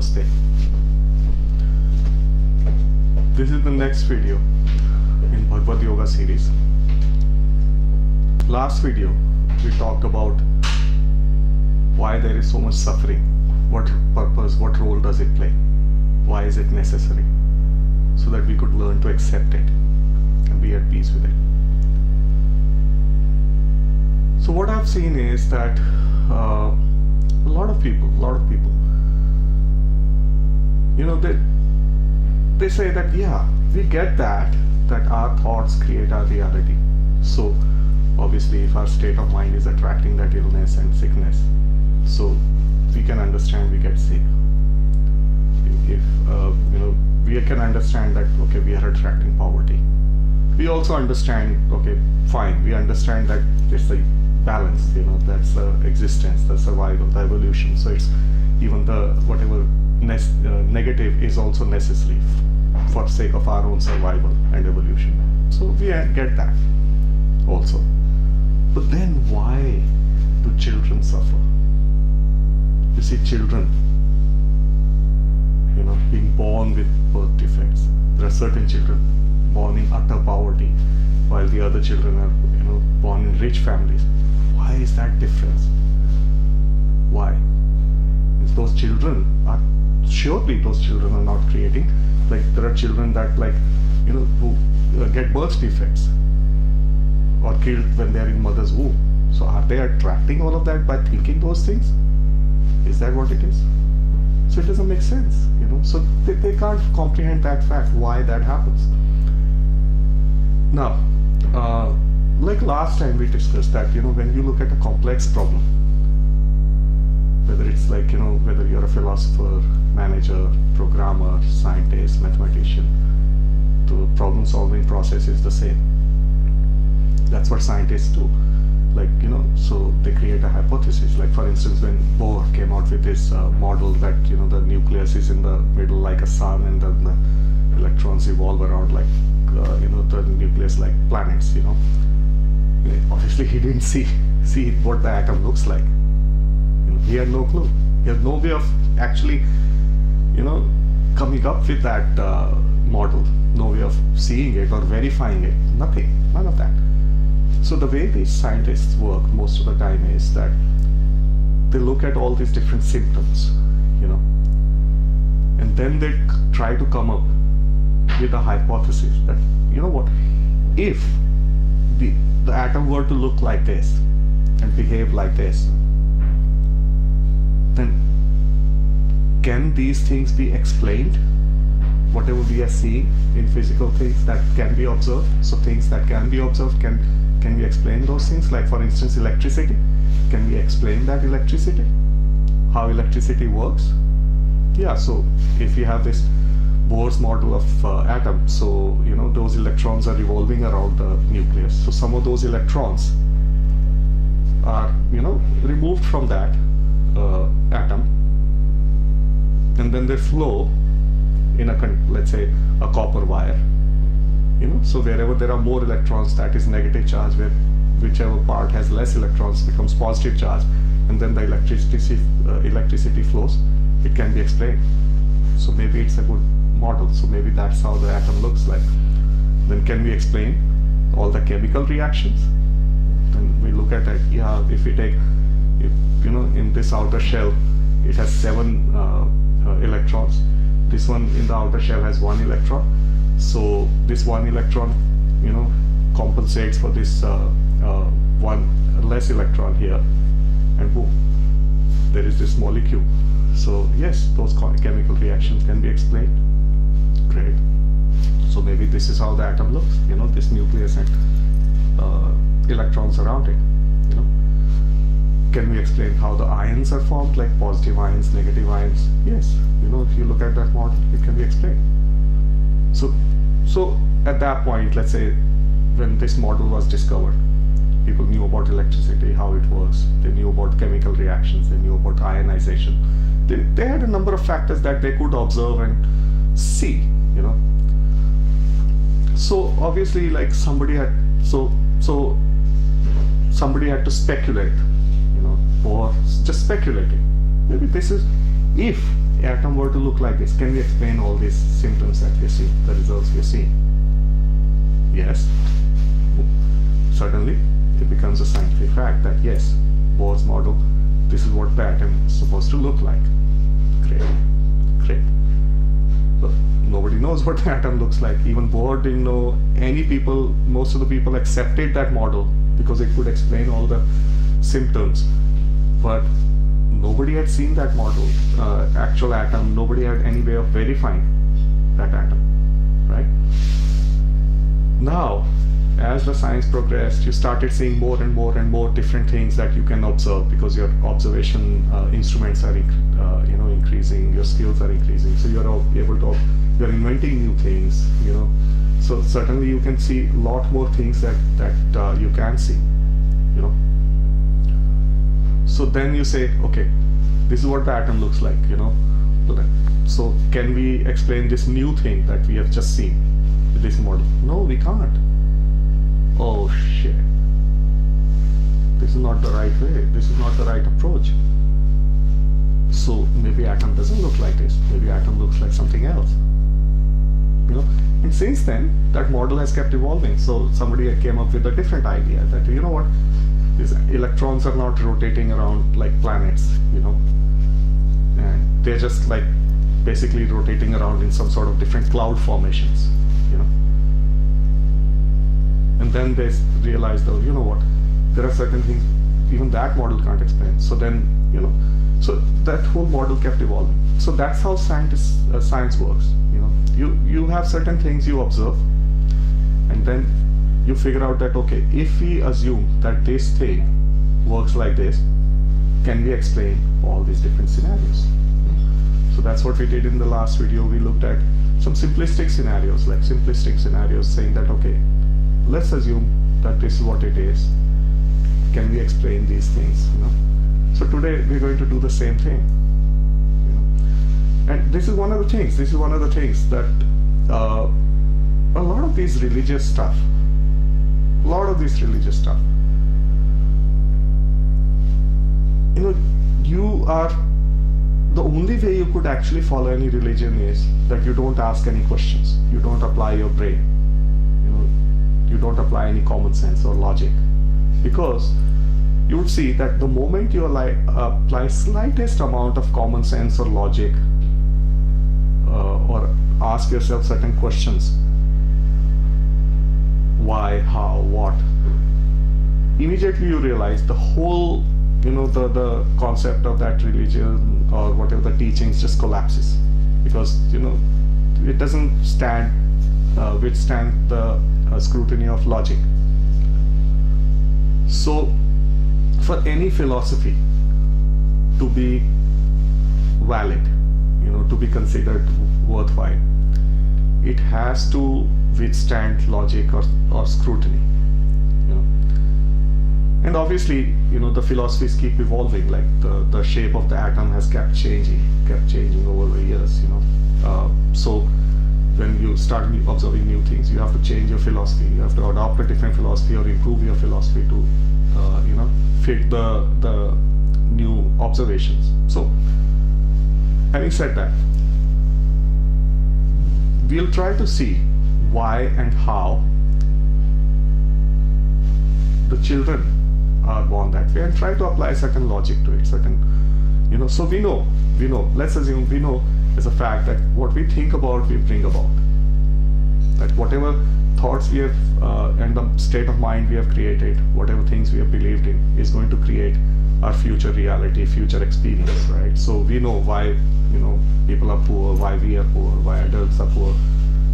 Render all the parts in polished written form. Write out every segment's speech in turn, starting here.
Namaste. This is the next video in Bhagvad Yoga series. Last video we talked about why there is so much suffering, what purpose, what role does it play, why is it necessary, so that we could learn to accept it and be at peace with it. So what I've seen is that a lot of people, they say that, yeah, we get that our thoughts create our reality. So obviously if our state of mind is attracting that illness and sickness, so we can understand we get sick. If we can understand that, okay, we are attracting poverty. We also understand, okay, fine, we understand that there's a balance, that's the existence, the survival, the evolution. So it's even the whatever negative is also necessary for sake of our own survival and evolution. So we get that also. But then why do children suffer? You see, children, being born with birth defects. There are certain children born in utter poverty, while the other children are, born in rich families. Why is that difference? Why? If those children are, surely those children are not creating, like there are children that who get birth defects or killed when they are in mother's womb. So are they attracting all of that by thinking those things? Is that what it is? So it doesn't make sense, so they can't comprehend that fact, why that happens. Now, like last time we discussed that, when you look at a complex problem, whether it's like, whether you're a philosopher, manager, programmer, scientist, mathematician, the problem solving process is the same. That's what scientists do. Like, so they create a hypothesis. Like, for instance, when Bohr came out with this model that, the nucleus is in the middle like a sun, and then the electrons evolve around like, the nucleus like planets, Obviously, he didn't see what the atom looks like. He had no clue. He had no way of actually, coming up with that model. No way of seeing it or verifying it. Nothing. None of that. So the way these scientists work most of the time is that they look at all these different symptoms, and then they try to come up with a hypothesis that, if the atom were to look like this and behave like this, then can these things be explained? Whatever we are seeing in physical things that can be observed, so things that can be observed, can we explain those things? Like, for instance, electricity. Can we explain that electricity? How electricity works? Yeah, so if we have this Bohr's model of atom, so those electrons are revolving around the nucleus. So some of those electrons are removed from that atom, and then they flow in let's say a copper wire. So wherever there are more electrons, that is negative charge, where whichever part has less electrons becomes positive charge, and then the electricity flows. It can be explained. So maybe it's a good model. So maybe that's how the atom looks like. Then can we explain all the chemical reactions? Then we look at it. Yeah, if we take, in this outer shell, it has 7 electrons. This one in the outer shell has 1 electron. So this 1 electron, compensates for this 1 less electron here, and boom, there is this molecule. So yes, those chemical reactions can be explained. Great. So maybe this is how the atom looks, this nucleus and electrons around it. Can we explain how the ions are formed, like positive ions, negative ions? Yes, if you look at that model, it can be explained. So at that point, let's say when this model was discovered, people knew about electricity, how it works. They knew about chemical reactions. They knew about ionization. They had a number of factors that they could observe and see, So obviously, like somebody had to speculate, or just speculating. maybe this is, if atom were to look like this, can we explain all these symptoms that we see, the results we are seeing? Yes, certainly it becomes a scientific fact that yes, Bohr's model, this is what the atom is supposed to look like. Great, great. But nobody knows what the atom looks like. Even Bohr didn't know. Most of the people accepted that model because it could explain all the symptoms. But nobody had seen that model, actual atom. Nobody had any way of verifying that atom, right? Now, as the science progressed, you started seeing more and more and more different things that you can observe because your observation instruments are increasing, your skills are increasing, so you're inventing new things, so certainly you can see a lot more things that you can see, so then you say, okay, this is what the atom looks like, so can we explain this new thing that we have just seen with this model? No, we can't. Oh shit, this is not the right way, this is not the right approach. So maybe atom doesn't look like this, maybe atom looks like something else. And since then, that model has kept evolving. So somebody came up with a different idea that, these electrons are not rotating around like planets, and they're just like basically rotating around in some sort of different cloud formations, And then they realized, though, there are certain things even that model can't explain. So then, so that whole model kept evolving. So that's how science works. You have certain things you observe, and then you figure out that, okay, if we assume that this thing works like this, can we explain all these different scenarios? So that's what we did in the last video. We looked at some simplistic scenarios saying that, okay, let's assume that this is what it is. Can we explain these things? So today we're going to do the same thing. And this is one of the things. That a lot of this religious stuff. You are, the only way you could actually follow any religion is that you don't ask any questions. You don't apply your brain. You don't apply any common sense or logic. Because you would see that the moment you apply slightest amount of common sense or logic, or ask yourself certain questions, why, how, what, immediately you realize the whole, the concept of that religion or whatever the teachings just collapses, because it doesn't withstand the scrutiny of logic. So for any philosophy to be valid, to be considered worthwhile, it has to withstand logic or scrutiny. And obviously, the philosophies keep evolving. Like the shape of the atom has kept changing over the years. So when you start observing new things, you have to change your philosophy. You have to adopt a different philosophy or improve your philosophy to, fit the new observations. So, having said that, we'll try to see why and how the children are born that way and try to apply certain logic to it, so we know, let's assume we know as a fact that what we think about, we bring about. That whatever thoughts we have and the state of mind we have created, whatever things we have believed in, is going to create our future reality, future experience, right? So we know why, people are poor, why we are poor, why adults are poor,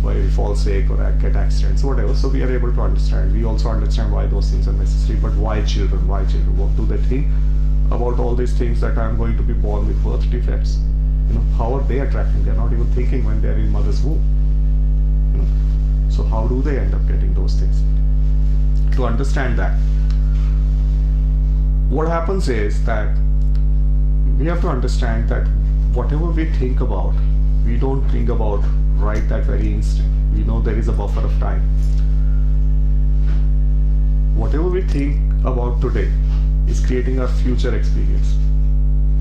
why we fall sick or get accidents, whatever. So we are able to understand. We also understand why those things are necessary. But why children? Why children? What do they think about all these things that I'm going to be born with birth defects? How are they attracting? They're not even thinking when they're in mother's womb. So how do they end up getting those things? To understand that, what happens is that we have to understand that whatever we think about, we don't think about right that very instant. We know there is a buffer of time. Whatever we think about today is creating our future experience.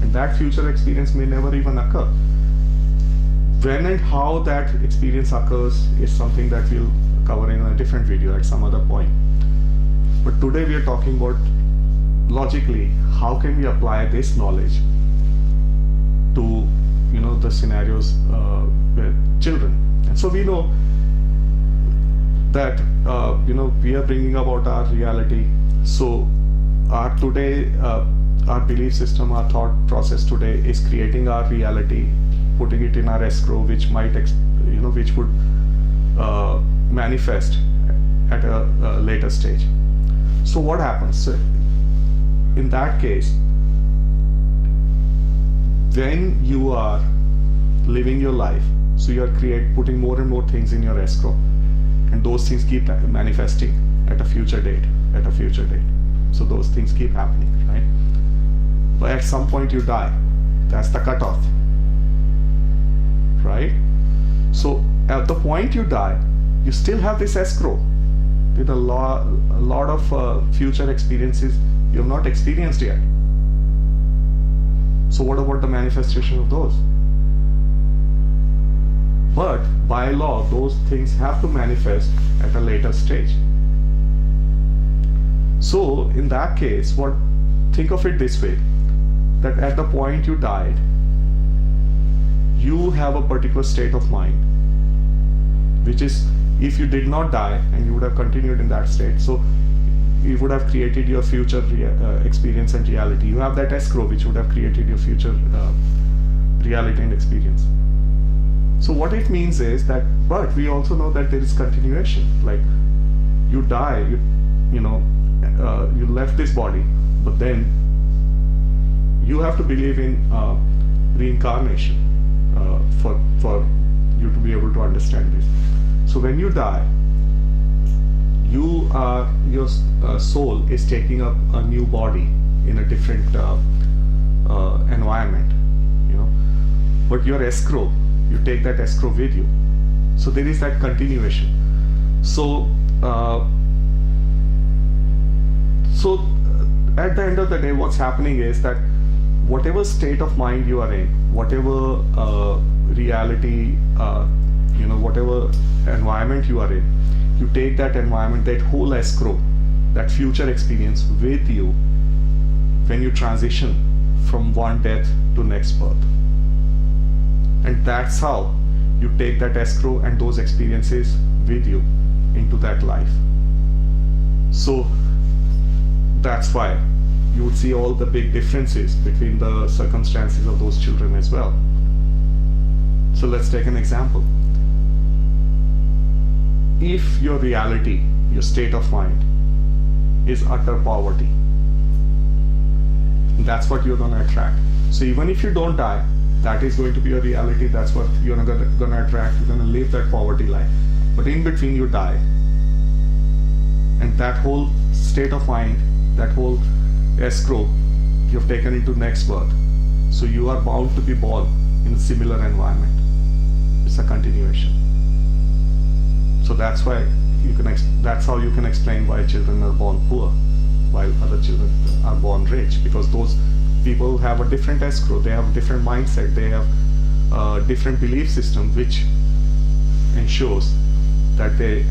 and that future experience may never even occur. When and how that experience occurs is something that we'll cover in a different video at some other point. But today we are talking about logically how can we apply this knowledge to the scenarios with children. And so we know that we are bringing about our reality. So our belief system, our thought process today is creating our reality, putting it in our escrow, which might which would manifest at a later stage. So what happens? So in that case, when you are living your life, so you are putting more and more things in your escrow, and those things keep manifesting at a future date. So those things keep happening, right? But at some point you die. That's the cutoff, right? So at the point you die, you still have this escrow with a lot of future experiences you have not experienced yet. So what about the manifestation of those? But by law, those things have to manifest at a later stage. So in that case, think of it this way, that at the point you died, you have a particular state of mind, which is, if you did not die and you would have continued in that state, so you would have created your future experience and reality. You have that escrow which would have created your future reality and experience. So what it means is that, but we also know that there is continuation. Like you die, you left this body, but then you have to believe in reincarnation for you to be able to understand this. So when you die, your soul is taking up a new body in a different environment, but your escrow, you take that escrow with you. So there is that continuation. So at the end of the day, what's happening is that whatever state of mind you are in, whatever reality, whatever environment you are in, you take that environment, that whole escrow, that future experience with you when you transition from one death to next birth. And that's how you take that escrow and those experiences with you into that life. So that's why you would see all the big differences between the circumstances of those children as well. So let's take an example. If your reality, your state of mind is utter poverty, that's what you're going to attract. So even if you don't die, that is going to be your reality. That's what you're going to attract. You're going to live that poverty life. But in between you die, and that whole state of mind, that whole escrow, you've taken into next birth. So you are bound to be born in a similar environment. It's a continuation. So that's why that's how you can explain why children are born poor while other children are born rich, because those people have a different escrow, they have a different mindset, they have a different belief system, which ensures that they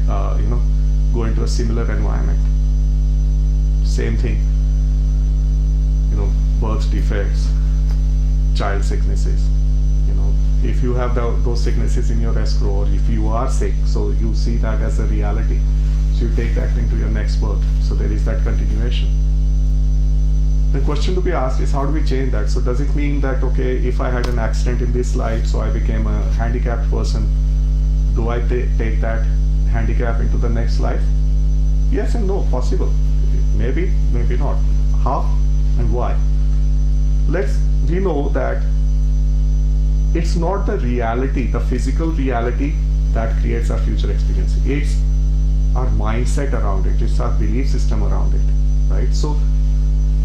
go into a similar environment. Same thing, birth defects, child sicknesses. If you have those sicknesses in your escrow, or if you are sick, so you see that as a reality. So you take that into your next birth. So there is that continuation. The question to be asked is, how do we change that? So does it mean that, okay, if I had an accident in this life, so I became a handicapped person, do I take that handicap into the next life? Yes and no, possible. Maybe, maybe not. How and why? We know that it's not the reality, the physical reality that creates our future experience. It's our mindset around it. It's our belief system around it, right? So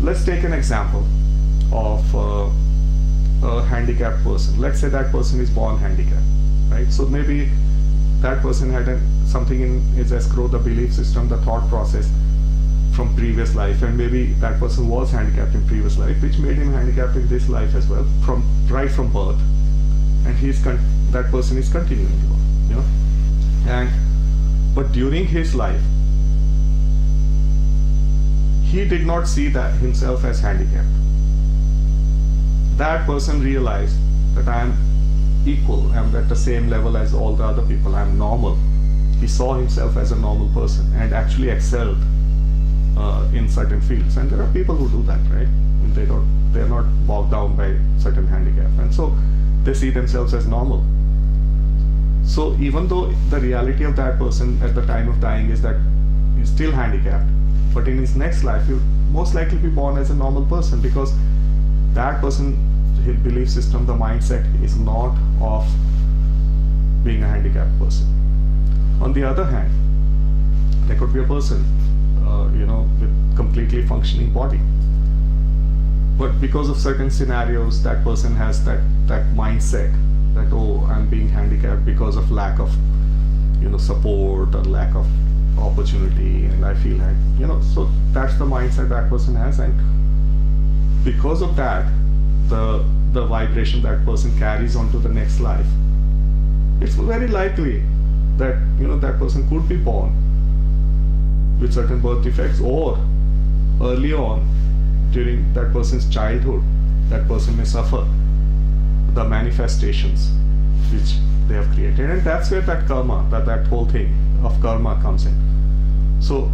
let's take an example of a handicapped person. Let's say that person is born handicapped, right? So maybe that person had something in his escrow, the belief system, the thought process from previous life, and maybe that person was handicapped in previous life, which made him handicapped in this life as well, right from birth, and that person is continuing on, you know. And but during his life, he did not see that himself as handicapped. That person realized that I am equal, I am at the same level as all the other people, I am normal. He saw himself as a normal person and actually excelled in certain fields. And there are people who do that, right? And they are not bogged down by certain handicap, and so they see themselves as normal. So even though the reality of that person at the time of dying is that he's still handicapped, but in his next life he'll most likely be born as a normal person, because that person, his belief system, the mindset is not of being a handicapped person. On the other hand, there could be a person with completely functioning body, but because of certain scenarios, that person has that mindset that, oh, I'm being handicapped because of lack of support or lack of opportunity, and I feel like so that's the mindset that person has, and because of that, the vibration that person carries on to the next life, it's very likely that that person could be born with certain birth defects, or early on during that person's childhood, that person may suffer the manifestations which they have created, and that's where that karma, that whole thing of karma comes in. So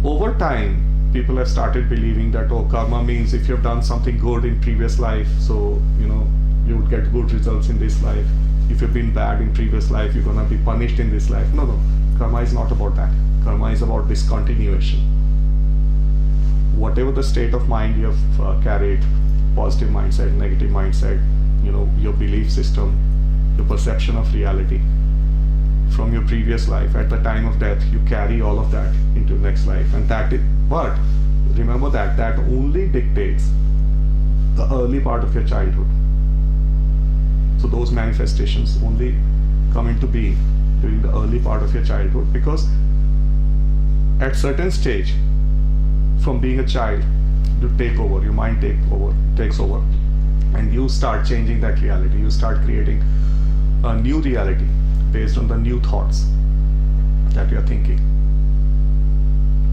over time, people have started believing that, oh, karma means if you've done something good in previous life, so you would get good results in this life. If you've been bad in previous life, you're gonna be punished in this life. No, karma is not about that. Karma is about discontinuation. Whatever the state of mind you have carried, positive mindset, negative mindset, your belief system, your perception of reality from your previous life, at the time of death, you carry all of that into next life, and but remember that only dictates the early part of your childhood. So those manifestations only come into being during the early part of your childhood, because at certain stage, from being a child, you take over, your mind takes over, and you start changing that reality. You start creating a new reality based on the new thoughts that you are thinking.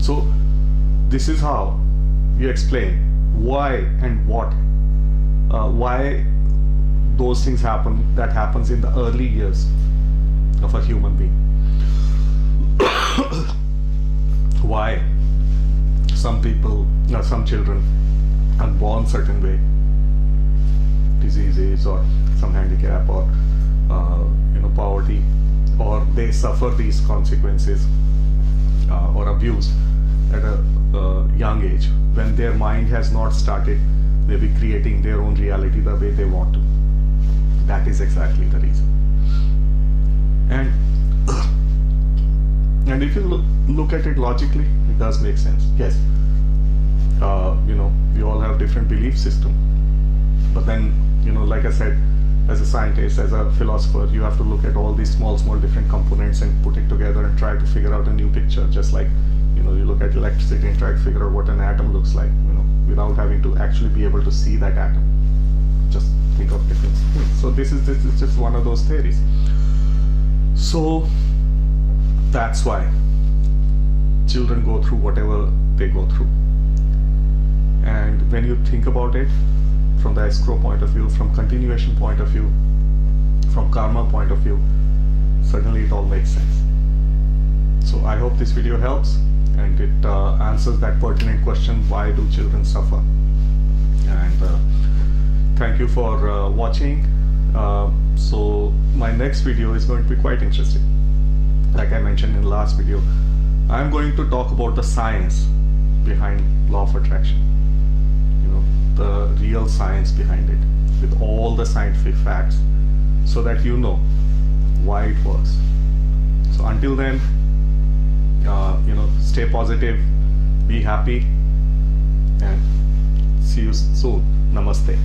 So this is how you explain why and why those things that happens in the early years of a human being. Why some children are born certain way, diseases or some handicap or poverty, or they suffer these consequences or abuse at a young age, when their mind has not started maybe creating their own reality the way they want to. That is exactly the reason. And if you look at it logically, it does make sense. Yes, we all have different belief system, but then like I said, as a scientist, as a philosopher, you have to look at all these small different components and put it together and try to figure out a new picture. Just like you look at electricity and try to figure out what an atom looks like, without having to actually be able to see that atom. Just think of different things. So this is just one of those theories. So that's why children go through whatever they go through. And when you think about it from the escrow point of view, from continuation point of view, from karma point of view, certainly it all makes sense. So I hope this video helps and it answers that pertinent question, why do children suffer? And thank you for watching. So my next video is going to be quite interesting. Like I mentioned in the last video, I'm going to talk about the science behind law of attraction, the real science behind it, with all the scientific facts, so that you know why it works. So until then, stay positive, be happy, and see you soon. Namaste.